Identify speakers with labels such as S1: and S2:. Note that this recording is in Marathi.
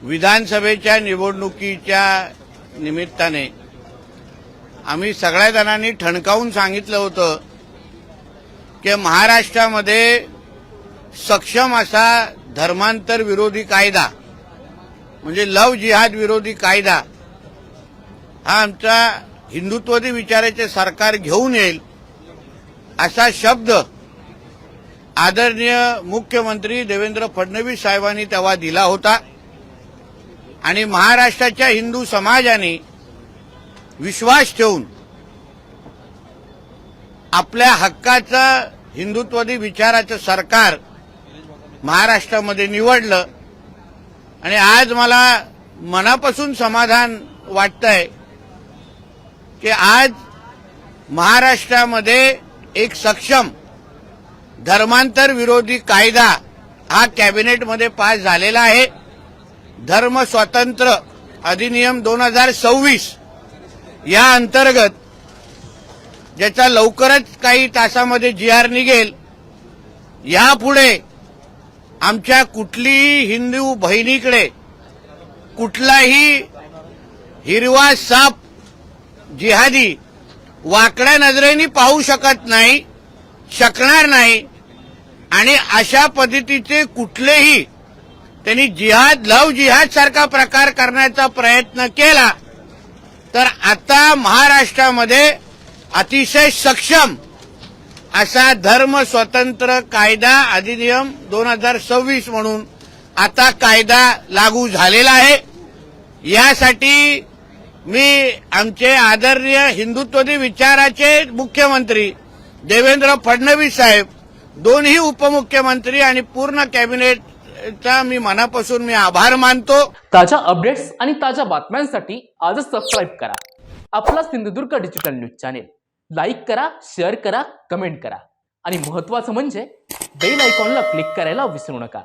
S1: विधानसभेच्या निवडणुकीच्या निमित्ताने आम्ही सगळ्या जणांनी ठणकावून सांगितलं होतं की महाराष्ट्रामध्ये सक्षम असा धर्मांतर विरोधी कायदा म्हणजे लव जिहाद विरोधी कायदा हा आमचा हिंदुत्ववादी विचाराचे सरकार घेऊन येईल असा शब्द आदरणीय मुख्यमंत्री देवेंद्र फडणवीस साहेबांनी तेव्हा दिला होता आणि महाराष्ट्राच्या हिंदू समाजाने विश्वास ठेवून आपल्या हक्काचं हिंदुत्ववादी विचाराचं सरकार महाराष्ट्रामध्ये निवडलं आणि आज मला मनापासून समाधान वाटतंय की आज महाराष्ट्रामध्ये एक सक्षम धर्मांतर विरोधी कायदा हा कॅबिनेटमध्ये पास झालेला आहे। धर्म स्वातंत्र्य अधिनियम 2026 या अंतर्गत ज्याचा लवकरच काही तासामध्ये GR निघेल, यापुढे आमच्या कुठलीही हिंदू बहिणीकडे कुठलाही हिरवा साप जिहादी वाकड्या नजरेने पाहू शकणार नाही आणि अशा पद्धतीचे कुठलेही त्यांनी लव जिहाद सारखा प्रकार करण्याचा प्रयत्न केला तर आता महाराष्ट्रामध्ये अतिशय सक्षम असा धर्म स्वतंत्र कायदा अधिनियम 2026 म्हणून आता कायदा लागू झालेला आहे। यासाठी मी आमचे आदरणीय हिंदुत्ववादी विचाराचे मुख्यमंत्री देवेंद्र फडणवीस साहेब, दोन्ही उपमुख्यमंत्री आणि पूर्ण कॅबिनेटचा मी मनापासून आभार मानतो।
S2: ताज्या अपडेट्स आणि ताज्या बातम्यांसाठी आजच सबस्क्राईब करा आपला Sindhudurg digital news channel. Like करा, शेअर करा, कमेंट करा आणि महत्त्वाचं म्हणजे बेल आयकॉनला क्लिक करायला विसरू नका।